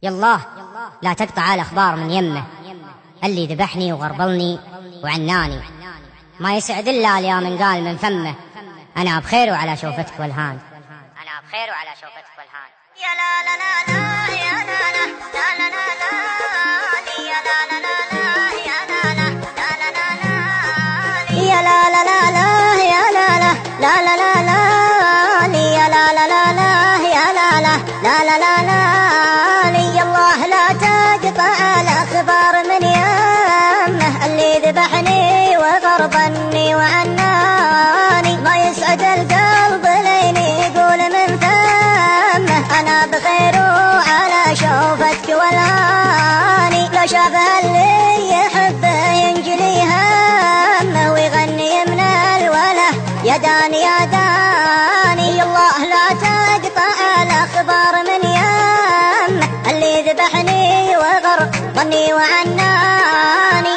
يالله لا تقطع الأخبار من يمه، اللي ذبحني وغربلني وعناني، ما يسعد إلا اليوم قال من فمه، أنا بخير وعلى شوفتك والهان، أنا بخير وعلى شوفتك والهان. يا لا لا لا لا يا لا لا لا لا لا لا يا لا لا لا لا يا لا لا لا لا لا يا لا لا لا لا يا لا لا لا لا لا لا يا لا لا لا لا يا لا لا لا لا لا لا يا الله لا تقطع الأخبار من يمه، اللي ذبحني وغربني وعناني، ما يسعد القلب لين يقول من فمه، أنا بخير وعلى شوفتك والهاني، لو شافها اللي يحبه ينجلي همه ويغني من الوله يا داني يا داني. الله لا تقطع الأخبار من يمه، اللي ذبحني وغربني وعناني،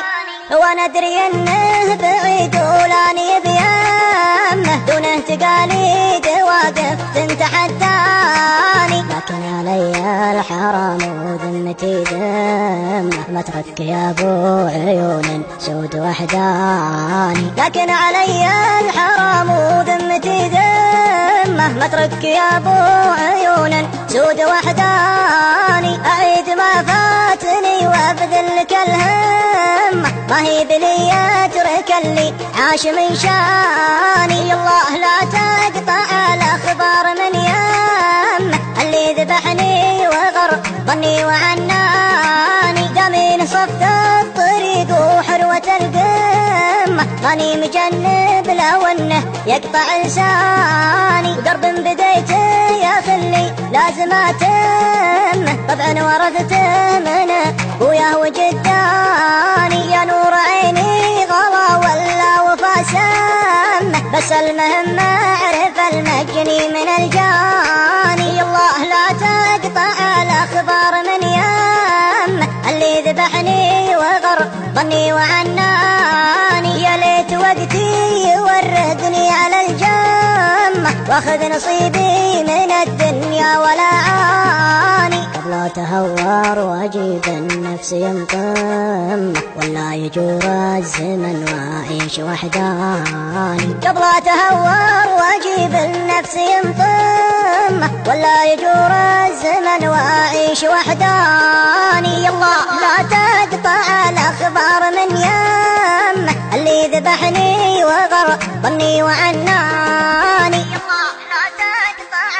وانا ادري انه بعيد ولاني بيمه، دونه تقاليد واقف تتحداني، لكن علي الحرام وذمتي ذمه، ما ترك يا ابو عيون سود وحداني، لكن علي الحرام وذمتي ذمه، ما ترك يا ابو عيون سود وحداني، اعيد ما فاتني وابذل لك الهمه، ما هي بلي اترك اللي عاش من شاني. الله لا تقطع الاخبار من يمه، اللي ذبحني وغربني وعناني، دامين صفت الطريق وحروة القمة، ماني مجنب لو انه يقطع لساني، درب بديته يا خلي لازم اتمه، طبعا ورثته منه وياه وجداني، يا نور عيني غلا ولا وفا سمه، بس المهم اعرف المجني من الجاني. الله لا تقطع الاخبار من يمه، اللي ذبحني وغربني وعناني، يا ليت وقتي يوردني على الجمه، واخذ نصيبي من الدنيا ولا عاني، قبل اتهور واجيب النفس ينقمه، ولا يجور الزمن واعيش وحداني، قبل اتهور واجيب النفس ينقمه، ولا يجور الزمن واعيش وحداني. الله لا تقطع الاخبار من يمه، اللي ذبحني وغربني وعناني، الله لا تقطع